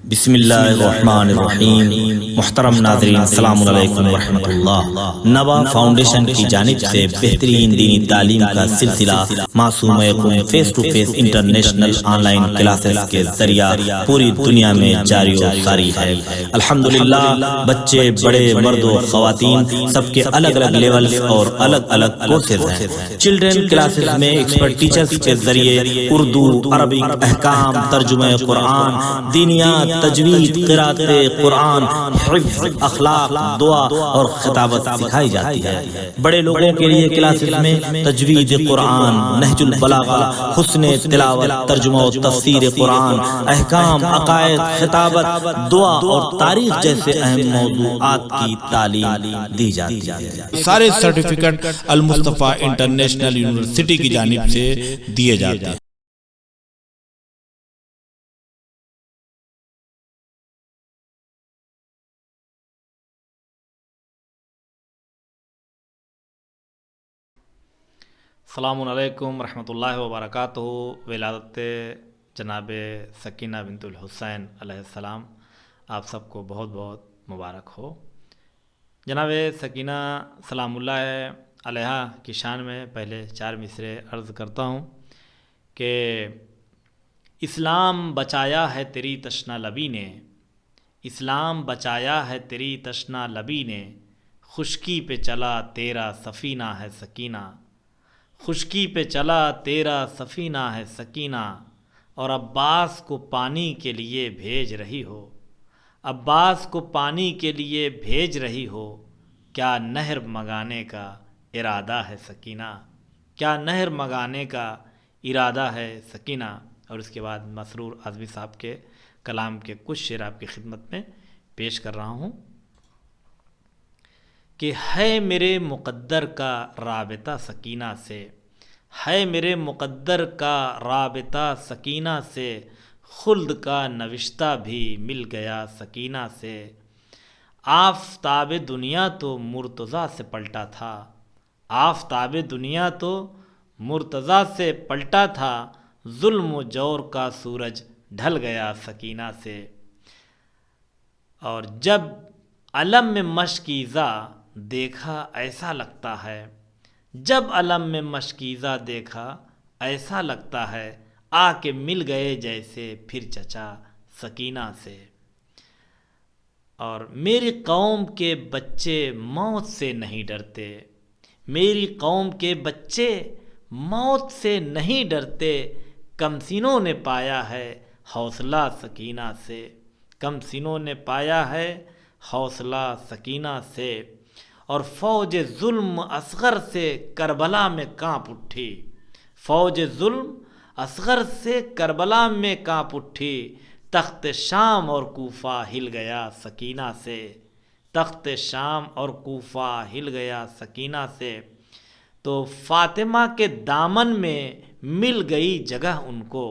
بسم اللہ الرحمن الرحیم۔ محترم ناظرین، السلام علیکم ورحمۃ اللہ۔ نوا فاؤنڈیشن کی جانب سے بہترین دینی تعلیم کا سلسلہ معصوم یقوم face to face international online classes کے ذریعہ پوری دنیا میں جاری و ساری ہے۔ الحمدللہ بچے، بڑے، مرد و خواتین، سب کے الگ الگ لیولز اور الگ الگ کورسز ہیں۔ چلڈرن کلاسز میں ایکسپرٹ ٹیچرز کے ذریعے اردو، عربک، احکام، ترجمہ قرآن، دینیات، تجوید، قرات قرآن، حفظ، اخلاق، دعا اور خطابت سکھائی جاتی ہے۔ بڑے لوگوں کے لیے کلاسز میں تجوید قرآن، نہج البلاغہ، حسن تلاوت، ترجمہ و تفسیر قرآن، احکام، عقائد، خطابت، دعا اور تاریخ جیسے اہم موضوعات کی تعلیم دی جاتی ہے۔ سارے سرٹیفکیٹ المصطفیٰ انٹرنیشنل یونیورسٹی کی جانب سے دیے جاتے ہیں۔ السلام علیکم ورحمۃ اللہ وبرکاتہ۔ ولادت جناب سکینہ بنت الحسین علیہ السلام آپ سب کو بہت بہت مبارک ہو۔ جناب سکینہ سلام اللہ علیہ کی شان میں پہلے 4 مصرے عرض کرتا ہوں کہ اسلام بچایا ہے تیری تشنہ لبی نے، اسلام بچایا ہے تیری تشنہ لبی نے، خشکی پہ چلا تیرا سفینہ ہے سکینہ، خشکی پہ چلا تیرا سفینہ ہے سکینہ، اور عباس کو پانی کے لیے بھیج رہی ہو، عباس کو پانی کے لیے بھیج رہی ہو، کیا نہر منگانے کا ارادہ ہے سکینہ، کیا نہر منگانے کا ارادہ ہے سکینہ۔ اور اس کے بعد مسرور اعظمی صاحب کے کلام کے کچھ شعر آپ کی خدمت میں پیش کر رہا ہوں کہ ہے میرے مقدر کا رابطہ سکینہ سے، ہے میرے مقدر کا رابطہ سکینہ سے، خلد کا نوشتہ بھی مل گیا سکینہ سے، آفتاب دنیا تو مرتضیٰ سے پلٹا تھا، آفتاب دنیا تو مرتضیٰ سے پلٹا تھا، ظلم و جور کا سورج ڈھل گیا سکینہ سے، اور جب علم میں مشکیزہ دیکھا ایسا لگتا ہے، جب علم میں مشکیزہ دیکھا ایسا لگتا ہے، آ کے مل گئے جیسے پھر چچا سکینہ سے، اور میری قوم کے بچے موت سے نہیں ڈرتے، میری قوم کے بچے موت سے نہیں ڈرتے، کم سینوں نے پایا ہے حوصلہ سکینہ سے، کم سینوں نے پایا ہے حوصلہ سکینہ سے، اور فوج ظلم اصغر سے کربلا میں کانپ اٹھی، فوج ظلم اصغر سے کربلا میں کانپ اٹھی، تخت شام اور کوفہ ہل گیا سکینہ سے، تخت شام اور کوفہ ہل گیا سکینہ سے، تو فاطمہ کے دامن میں مل گئی جگہ ان کو،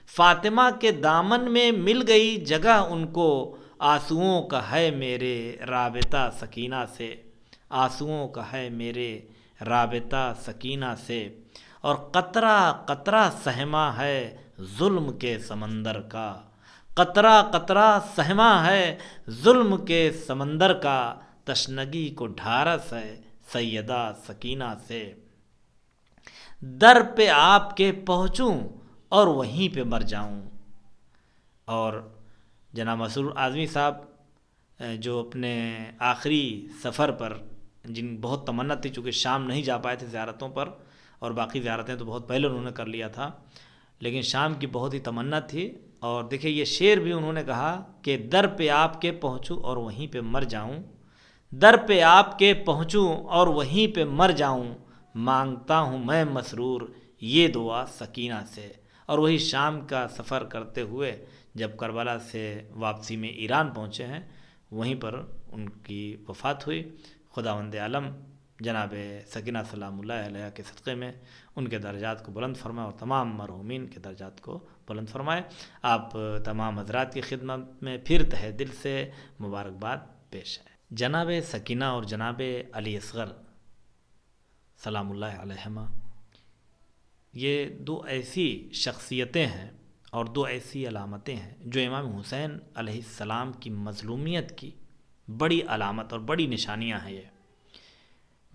فاطمہ کے دامن میں مل گئی جگہ ان کو، آنسوؤں کا ہے میرے رابطہ سکینہ سے، آنسوؤں کا ہے میرے رابطہ سکینہ سے، اور قطرہ قطرہ سہما ہے ظلم کے سمندر کا، قطرہ قطرہ سہما ہے ظلم کے سمندر کا، تشنگی کو ڈھارس ہے سیدہ سکینہ سے، در پہ آپ کے پہنچوں اور وہیں پہ مر جاؤں۔ اور جناب مسرور اعظمی صاحب جو اپنے آخری سفر پر، جن بہت تمنا تھی، چونکہ شام نہیں جا پائے تھے زیارتوں پر، اور باقی زیارتیں تو بہت پہلے انہوں نے کر لیا تھا، لیکن شام کی بہت ہی تمنا تھی، اور دیکھیں یہ شعر بھی انہوں نے کہا کہ در پہ آپ کے پہنچوں اور وہیں پہ مر جاؤں، در پہ آپ کے پہنچوں اور وہیں پہ مر جاؤں، مانگتا ہوں میں مسرور یہ دعا سکینہ سے۔ اور وہی شام کا سفر کرتے ہوئے جب کربلا سے واپسی میں ایران پہنچے ہیں، وہیں پر ان کی وفات ہوئی۔ خداوند عالم جناب سکینہ سلام اللہ علیہ کے صدقے میں ان کے درجات کو بلند فرمائے، اور تمام مرحومین کے درجات کو بلند فرمائے۔ آپ تمام حضرات کی خدمت میں پھر تہہ دل سے مبارکباد پیش ہے۔ جناب سکینہ اور جناب علی اصغر سلام اللہ علیہما، یہ 2 ایسی شخصیتیں ہیں اور دو ایسی علامتیں ہیں جو امام حسین علیہ السلام کی مظلومیت کی بڑی علامت اور بڑی نشانیاں ہیں، یہ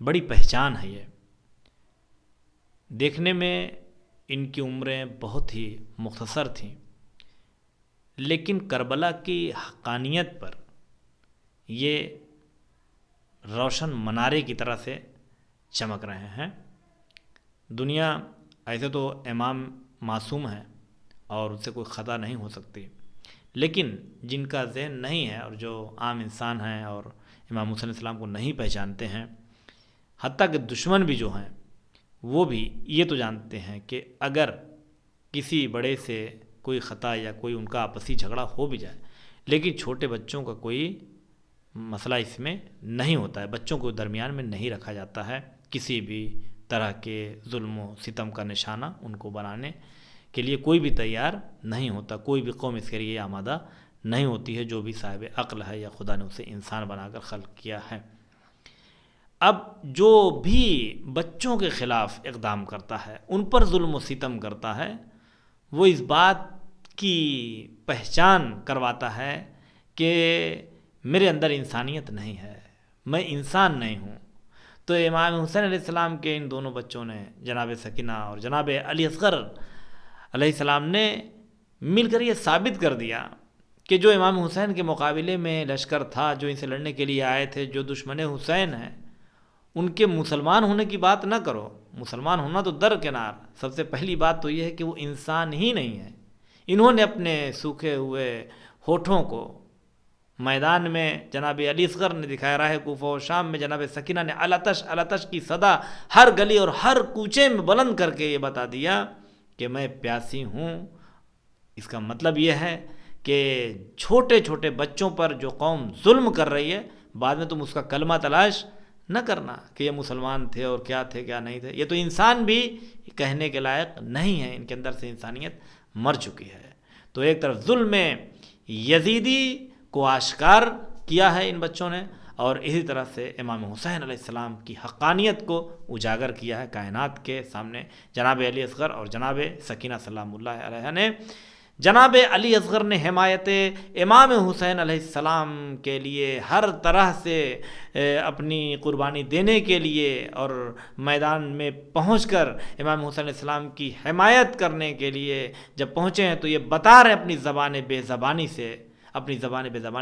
بڑی پہچان ہے۔ یہ دیکھنے میں ان کی عمریں بہت ہی مختصر تھیں، لیکن کربلا کی حقانیت پر یہ روشن منارے کی طرح سے چمک رہے ہیں۔ دنیا ایسے تو امام معصوم ہے اور اس سے کوئی خطا نہیں ہو سکتی، لیکن جن کا ذہن نہیں ہے اور جو عام انسان ہیں اور امام حسین علیہ السلام کو نہیں پہچانتے ہیں، حتیٰ کہ دشمن بھی جو ہیں وہ بھی یہ تو جانتے ہیں کہ اگر کسی بڑے سے کوئی خطا یا کوئی ان کا آپسی جھگڑا ہو بھی جائے، لیکن چھوٹے بچوں کا کوئی مسئلہ اس میں نہیں ہوتا ہے، بچوں کو درمیان میں نہیں رکھا جاتا ہے، کسی بھی طرح کے ظلم و ستم کا نشانہ ان کو بنانے کے لیے کوئی بھی تیار نہیں ہوتا، کوئی بھی قوم اس کے لیے آمادہ نہیں ہوتی ہے جو بھی صاحب عقل ہے یا خدا نے اسے انسان بنا کر خلق کیا ہے۔ اب جو بھی بچوں کے خلاف اقدام کرتا ہے، ان پر ظلم و ستم کرتا ہے، وہ اس بات کی پہچان کرواتا ہے کہ میرے اندر انسانیت نہیں ہے، میں انسان نہیں ہوں۔ تو امام حسین علیہ السلام کے ان دونوں بچوں نے، جناب سکینہ اور جناب علی اصغر علیہ السلام نے مل کر یہ ثابت کر دیا کہ جو امام حسین کے مقابلے میں لشکر تھا، جو ان سے لڑنے کے لیے آئے تھے، جو دشمن حسین ہیں، ان کے مسلمان ہونے کی بات نہ کرو، مسلمان ہونا تو درکنار، سب سے پہلی بات تو یہ ہے کہ وہ انسان ہی نہیں ہے۔ انہوں نے اپنے سوکھے ہوئے ہونٹوں کو میدان میں جناب علی اصغر نے دکھایا، راہ کوفہ و شام میں جناب سکینہ نے الاتش الاتش کی صدا ہر گلی اور ہر کوچے میں بلند کر کے یہ بتا دیا کہ میں پیاسی ہوں۔ اس کا مطلب یہ ہے کہ چھوٹے چھوٹے بچوں پر جو قوم ظلم کر رہی ہے، بعد میں تم اس کا کلمہ تلاش نہ کرنا کہ یہ مسلمان تھے اور کیا تھے کیا نہیں تھے، یہ تو انسان بھی کہنے کے لائق نہیں ہے، ان کے اندر سے انسانیت مر چکی ہے۔ تو ایک طرف ظلم یزیدی کو آشکار کیا ہے ان بچوں نے، اور اسی طرح سے امام حسین علیہ السلام کی حقانیت کو اجاگر کیا ہے کائنات کے سامنے جناب علی اصغر اور جناب سکینہ سلام اللہ علیہ نے۔ جناب علی اصغر نے حمایت امام حسین علیہ السلام کے لیے ہر طرح سے اپنی قربانی دینے کے لیے اور میدان میں پہنچ کر امام حسین علیہ السلام کی حمایت کرنے کے لیے جب پہنچے ہیں تو یہ بتا رہے ہیں اپنی زبان بے زبانی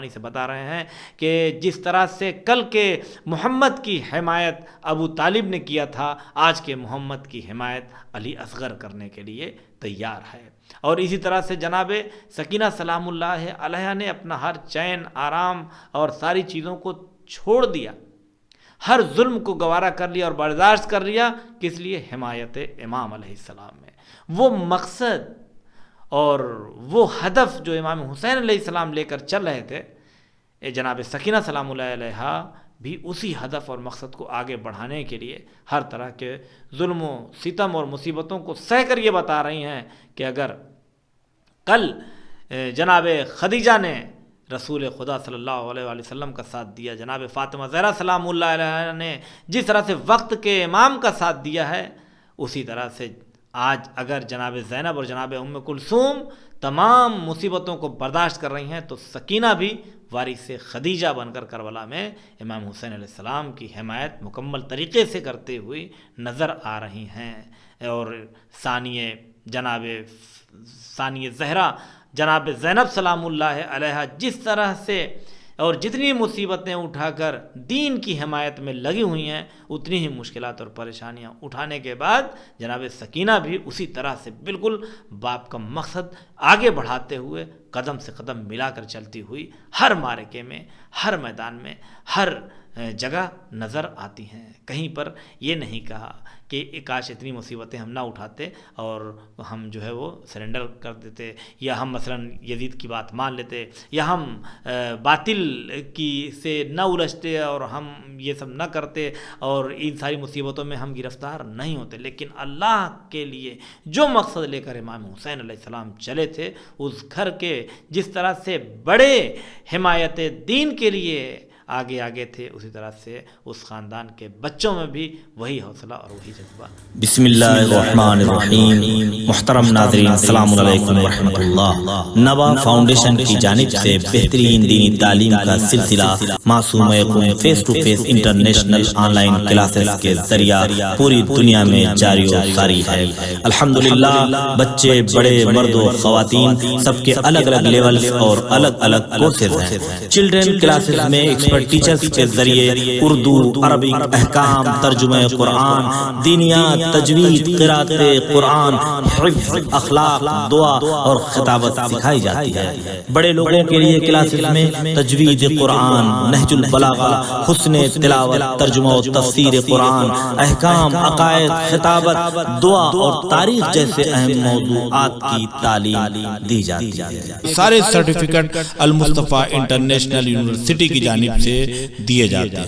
سے بتا رہے ہیں کہ جس طرح سے کل کے محمد کی حمایت ابو طالب نے کیا تھا، آج کے محمد کی حمایت علی اصغر کرنے کے لیے تیار ہے۔ اور اسی طرح سے جناب سکینہ سلام اللہ علیہ نے اپنا ہر چین آرام اور ساری چیزوں کو چھوڑ دیا، ہر ظلم کو گوارا کر لیا اور برداشت کر لیا، کس لیے؟ حمایت امام علیہ السلام میں۔ وہ مقصد اور وہ ہدف جو امام حسین علیہ السلام لے کر چل رہے تھے، جناب سکینہ سلام اللہ علیہ بھی اسی ہدف اور مقصد کو آگے بڑھانے کے لیے ہر طرح کے ظلم و ستم اور مصیبتوں کو سہ کر یہ بتا رہی ہیں کہ اگر کل جناب خدیجہ نے رسول خدا صلی اللہ علیہ وآلہ وسلم کا ساتھ دیا، جناب فاطمہ زہرا سلام اللہ علیہ نے جس طرح سے وقت کے امام کا ساتھ دیا ہے، اسی طرح سے آج اگر جناب زینب اور جناب ام کلثوم تمام مصیبتوں کو برداشت کر رہی ہیں تو سکینہ بھی وارث خدیجہ بن کر کربلا میں امام حسین علیہ السلام کی حمایت مکمل طریقے سے کرتے ہوئے نظر آ رہی ہیں۔ اور ثانی زہرا جناب زینب سلام اللہ علیہ جس طرح سے اور جتنی مصیبتیں اٹھا کر دین کی حمایت میں لگی ہوئی ہیں، اتنی ہی مشکلات اور پریشانیاں اٹھانے کے بعد جناب سکینہ بھی اسی طرح سے بالکل باپ کا مقصد آگے بڑھاتے ہوئے قدم سے قدم ملا کر چلتی ہوئی ہر معرکے میں، ہر میدان میں، ہر جگہ نظر آتی ہیں۔ کہیں پر یہ نہیں کہا کہ کاش اتنی مصیبتیں ہم نہ اٹھاتے اور ہم جو ہے وہ سرنڈر کر دیتے، یا ہم مثلا یزید کی بات مان لیتے، یا ہم باطل کی سے نہ الجھتے اور ہم یہ سب نہ کرتے اور ان ساری مصیبتوں میں ہم گرفتار نہیں ہوتے۔ لیکن اللہ کے لیے جو مقصد لے کر امام حسین علیہ السلام چلے تھے، اس گھر کے جس طرح سے بڑے حمایت دین کے لیے آگے آگے تھے، اسی طرح سے اس خاندان کے بچوں میں بھی وہی حوصلہ اور وہی جذبہ۔ بسم اللہ الرحمن الرحیم۔ محترم ناظرین السلام علیکم ورحمۃ اللہ۔ نوا فاؤنڈیشن کی جانب سے بہترین دینی تعلیم کا سلسلہ معصوم قوم face to face international online classes کے ذریعہ پوری دنیا میں جاری و ساری ہے۔ الحمدللہ بچے، بڑے، مرد و خواتین سب کے الگ الگ لیولز اور الگ الگ کورسز ہیں۔ چلڈرن کلاسز میں ایکسپرٹ ٹیچرز کے ذریعے اردو، عربک، احکام، ترجمہ قرآن، دینیات، تجوید، قرات قرآن، حفظ، اخلاق، دعا اور خطابت سکھائی جاتی ہے۔ بڑے لوگوں کے لیے کلاسز میں تجوید قرآن، نہج البلاغہ، حسن تلاوت، ترجمہ و تفسیر قرآن، احکام، عقائد، خطابت، دعا اور تاریخ جیسے اہم موضوعات کی تعلیم دی جاتی ہے۔ سارے سرٹیفکیٹ المصطفیٰ انٹرنیشنل یونیورسٹی کی جانب سے دیے جاتے ہیں۔